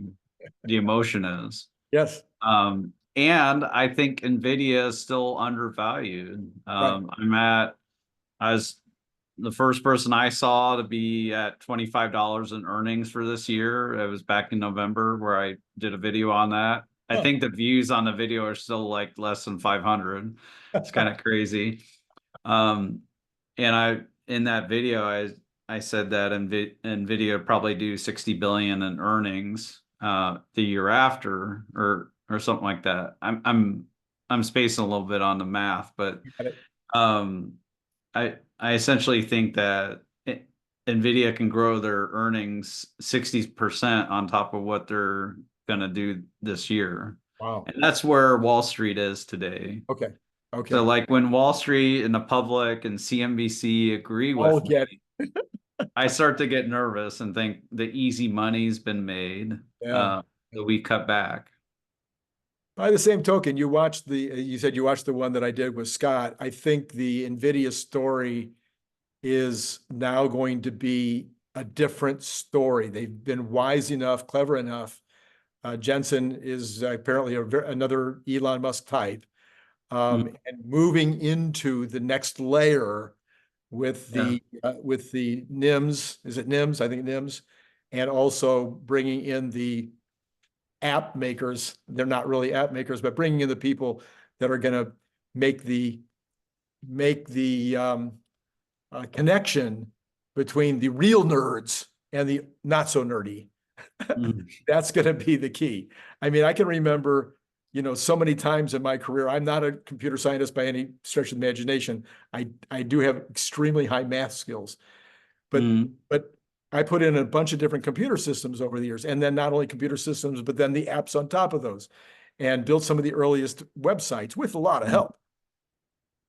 emotion is. Yes. And I think Nvidia is still undervalued. Right. I was the first person I saw to be at $25 in earnings for this year. It was back in November where I did a video on that. I Huh. think the views on the video are still like less than 500. It's kind of crazy. And in that video, I said that Nvidia probably do 60 billion in earnings the year after or something like that. I'm spacing a little bit on the math, but Got it. um, I essentially think that Nvidia can grow their earnings 60% on top of what they're going to do this year. Wow. And that's where Wall Street is today. Okay. So Okay. like when Wall Street and the public and CNBC agree All with me, get. I start to get nervous and think the easy money's been made. Yeah. So we cut back. By the same token, you said you watched the one that I did with Scott. I think the Nvidia story is now going to be a different story. They've been wise enough, clever enough. Jensen is apparently another Elon Musk type, Mm, and moving into the next layer with yeah. the NIMS. Is it NIMS? I think NIMS, and also bringing in the app makers. They're not really app makers, but bringing in the people that are going to make the connection between the real nerds and the not so nerdy. Mm. That's going to be the key. I mean, I can remember, so many times in my career. I'm not a computer scientist by any stretch of the imagination. I do have extremely high math skills, but Mm. but I put in a bunch of different computer systems over the years, and then not only computer systems, but then the apps on top of those, and built some of the earliest websites with a lot of help.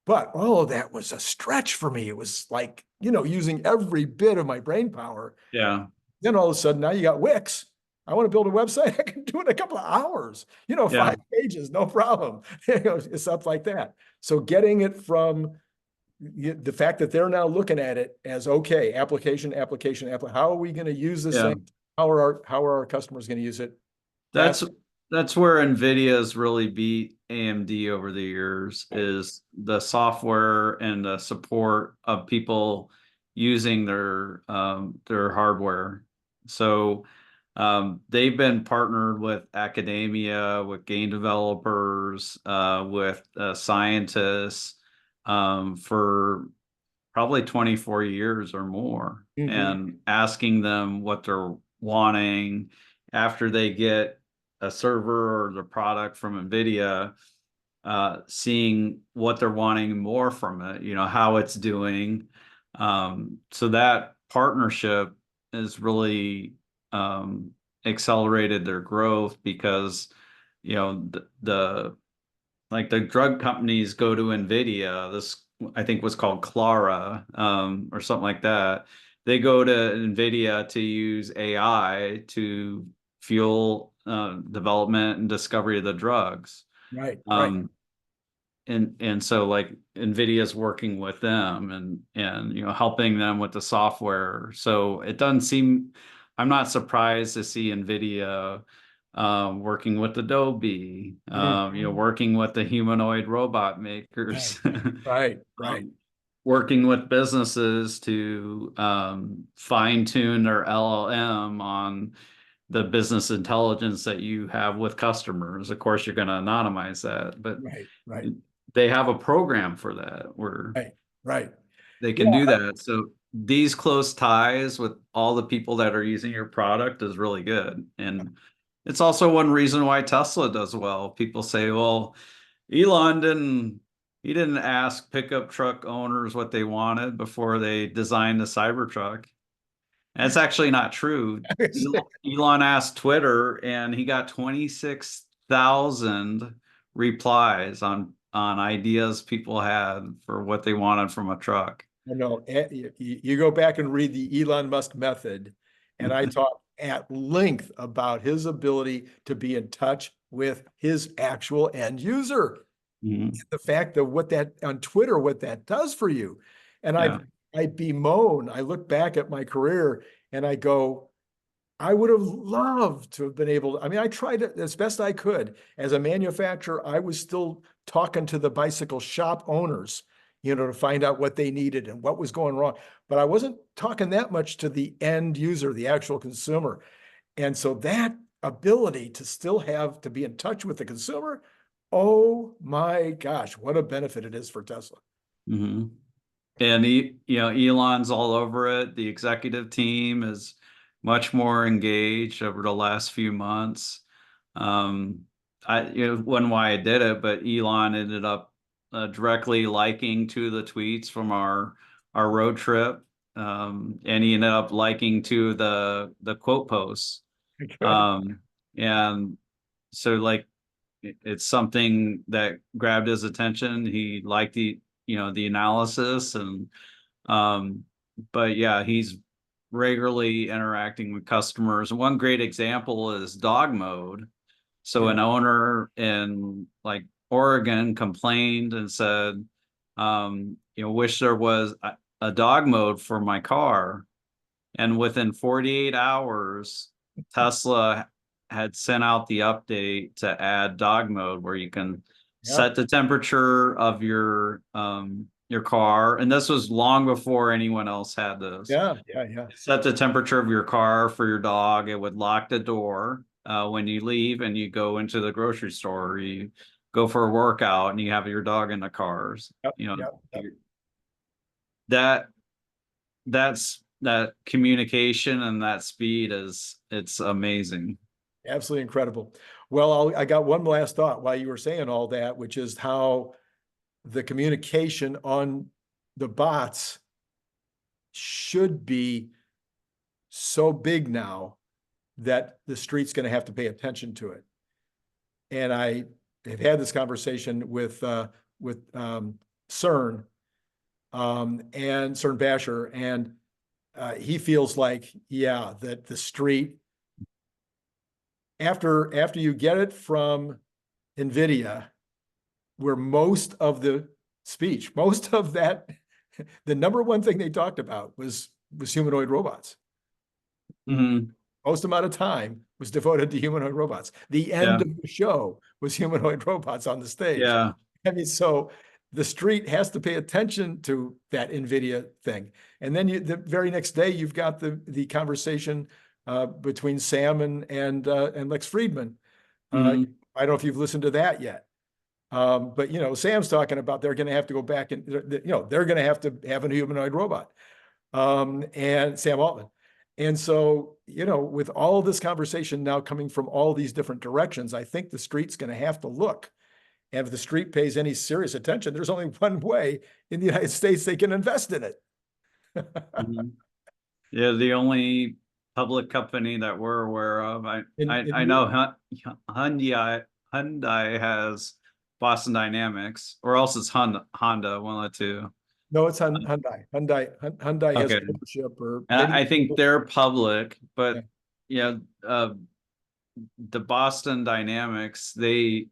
But all of that was a stretch for me. It was like, using every bit of my brain power. Yeah. Then all of a sudden, now you got Wix. I want to build a website. I can do it in a couple of hours, Yeah. 5 pages, no problem. Stuff like that. So getting it from the fact that they're now looking at it as, okay, application, how are we going to use this Yeah. thing? How are our customers going to use it? That's that's where Nvidia's really beat AMD over the years, is the software and the support of people using their hardware. So they've been partnered with academia, with game developers, with scientists for probably 24 years or more, and asking them what they're wanting after they get a server or the product from Nvidia, seeing what they're wanting more from it, how it's doing. So that partnership has really accelerated their growth, because the like the drug companies go to Nvidia. This, I think, was called Clara, or something like that. They go to Nvidia to use AI to fuel development and discovery of the drugs. Right. And so, like, Nvidia's working with them, and helping them with the software. So it doesn't seem, I'm not surprised to see Nvidia working with Adobe, working with the humanoid robot makers, Right. working with businesses to fine tune their LLM on the business intelligence that you have with customers. Of course, you're going to anonymize that, but Right. they have a program for that where Right. they Yeah. can do that. So these close ties with all the people that are using your product is really good. And it's also one reason why Tesla does well. People say, well, Elon didn't ask pickup truck owners what they wanted before they designed the Cybertruck. And it's actually not true. Elon asked Twitter, and he got 26,000 replies on ideas people had for what they wanted from a truck. I know. You go back and read the Elon Musk method, and I talk at length about his ability to be in touch with his actual end user. Mhm. The fact of what that on Twitter, what that does for you. And Yeah. I bemoan, I look back at my career and I go, I would have loved to have been able to, I mean, I tried it as best I could. As a manufacturer, I was still talking to the bicycle shop owners, to find out what they needed and what was going wrong. But I wasn't talking that much to the end user, the actual consumer. And so that ability to still have to be in touch with the consumer, oh my gosh, what a benefit it is for Tesla. Mm-hmm. And Elon's all over it. The executive team is much more engaged over the last few months. Wasn't why I did it, but Elon ended up directly liking to the tweets from our road trip, and he ended up liking to the quote posts. And so, like, it's something that grabbed his attention. He liked the analysis, and but yeah, he's regularly interacting with customers. One great example is dog mode. So an owner in, like, Oregon complained and said, wish there was a dog mode for my car. And within 48 hours, Tesla had sent out the update to add dog mode, where you can set the temperature of your car. And this was long before anyone else had this. Yeah. Set the temperature of your car for your dog. It would lock the door. when you leave and you go into the grocery store, or you go for a workout and you have your dog in the cars. Yep, You know, yep, yep. that that communication and that speed it's amazing. Absolutely incredible. Well, I got one last thought while you were saying all that, which is how the communication on the bots should be so big now that the street's going to have to pay attention to it. And I have had this conversation with Cern and Cern Basher, and he feels like, yeah, that the street, after you get it from Nvidia, where most of the speech, most of that, the number one thing they talked about was humanoid robots. Mhm. Most amount of time was devoted to humanoid robots. The end Yeah, of the show was humanoid robots on the stage. yeah. I mean, so the street has to pay attention to that Nvidia thing. And then the very next day, you've got the conversation between Sam and Lex Friedman. Mhm. I don't know if you've listened to that yet. But Sam's talking about they're going to have to go back and they're going to have a humanoid robot. And Sam Altman. And so, with all this conversation now coming from all these different directions, I think the street's going to have to look. And if the street pays any serious attention, there's only one way in the United States they can invest in it. Mhm. Yeah, the only public company that we're aware of. I know Hyundai has Boston Dynamics, or else it's Honda, one of the two. No, it's Hyundai. Hyundai has Okay. ownership, or And maybe. I think they're public, Yeah. but yeah, the Boston Dynamics, the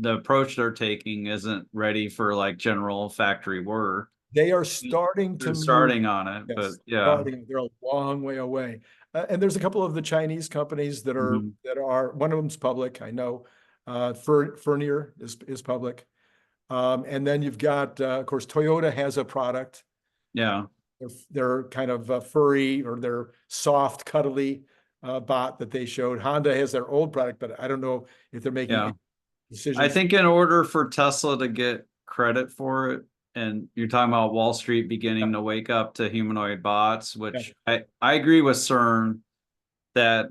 approach they're taking isn't ready for like general factory work. They are starting to They're move. starting on it, but Yes, yeah. starting. They're a long way away. And there's a couple of the Chinese companies that are Mhm. one of them's public. I know Fernier is public. And then you've got, of course, Toyota has a product. Yeah. They're kind of furry, or they're soft, cuddly bot that they showed. Honda has their old product, but I don't know if they're making Yeah. any I decisions. think in order for Tesla to get credit for it, and you're talking about Wall Street Yeah, beginning to wake up to humanoid bots, yeah, which I agree with Cern that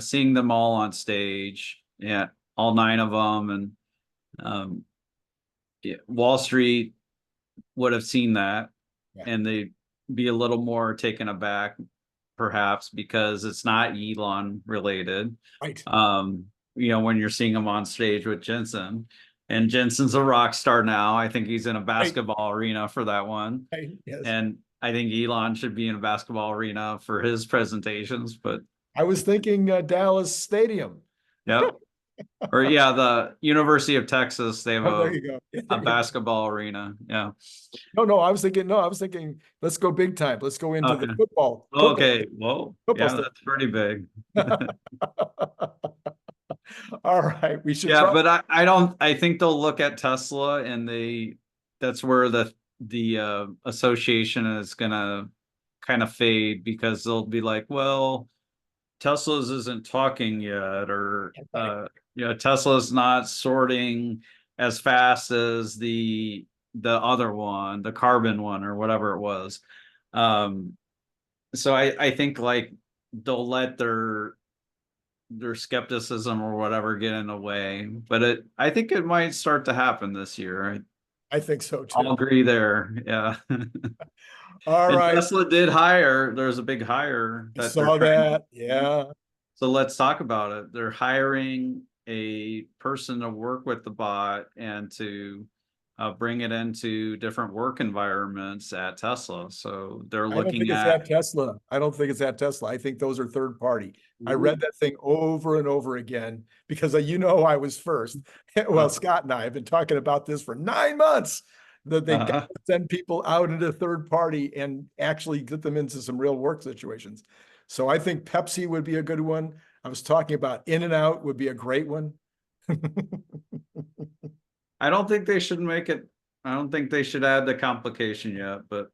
seeing them all on stage, yeah, all nine of them, and yeah, Wall Street would have seen that, yeah. and they'd be a little more taken aback, perhaps, because it's not Elon related. Right. When you're seeing him on stage with Jensen, and Jensen's a rock star now. I think he's in a Right. basketball arena for that one. Right. Yes. And I think Elon should be in a basketball arena for his presentations, but I was thinking Dallas Stadium. yeah. Or yeah, the University of Texas, they have Oh, there you go. Yeah, a there you go. basketball arena. Yeah. No, I was thinking, let's go big time. Let's go into the Okay. football Okay. Well, football yeah, stadium. that's pretty big. All right, we should Yeah, try. but I think they'll look at Tesla, and that's where the association is gonna kind of fade, because they'll be like, well, Tesla's isn't talking yet, or Right. Tesla's not sorting as fast as the other one, the carbon one, or whatever it was. Um, so I think like they'll let their skepticism or whatever get in the way, but I think it might start to happen this year. I think so I'll too. agree there. Yeah. All And right, Tesla did hire, there's a big hire I that they're saw trying that. to. Yeah, So let's talk about it. They're hiring a person to work with the bot and to bring it into different work environments at Tesla. So they're I don't think looking it's at. at Tesla. I don't think it's at Tesla. I think those are third party. I read that thing over and over again because I was first. Well, Scott and I have been talking about this for 9 months, that they got Uh, to send people out into third party and actually get them into some real work situations. So I think Pepsi would be a good one. I was talking about In-N-Out would be a great one. I don't think they should make it. I don't think they should add the complication yet, but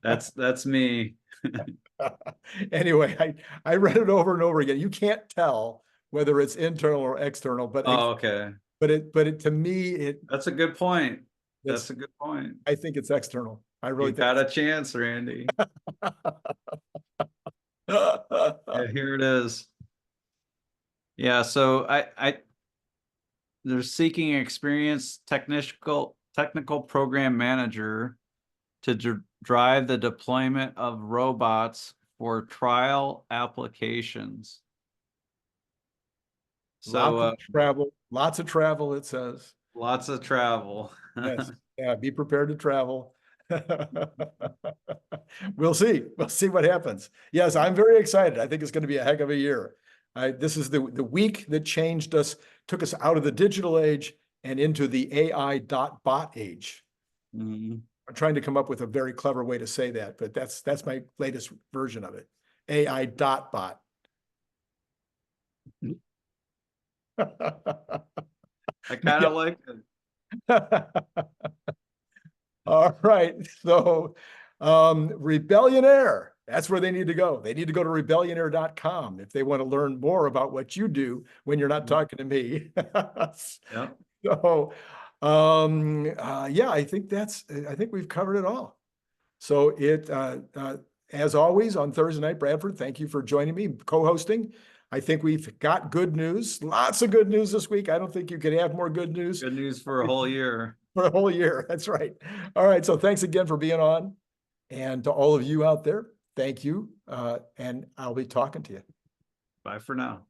That's me. Anyway, I read it over and over again. You can't tell whether it's internal or external, but Oh, okay. to me, That's a good point. it's That's a good point. I think it's external. I really You think got a chance, Randy. Yeah, here it is. Yeah, so they're seeking an experienced technical program manager to drive the deployment of robots for trial applications. So lots of travel, it says. lots of travel. Yes. Yeah, be prepared to travel. We'll see. We'll see what happens. Yes, I'm very excited. I think it's going to be a heck of a year. This is the week that changed us, took us out of the digital age and into the AI bot age. Mhm. I'm trying to come up with a very clever way to say that, but that's my latest version of it. AI bot. I kind of like it. All right. So Rebellionaire, that's where they need to go. They need to go to rebellionaire.com if they want to learn more about what you do when you're not talking to me. Yeah. So yeah, I think we've covered it all. So as always on Thursday night, Bradford, thank you for joining me, co-hosting. I think we've got good news, lots of good news this week. I don't think you could have more good news. Good news for a whole year. For a whole year. That's right. All right. So thanks again for being on. And to all of you out there, thank you. And I'll be talking to you. Bye for now.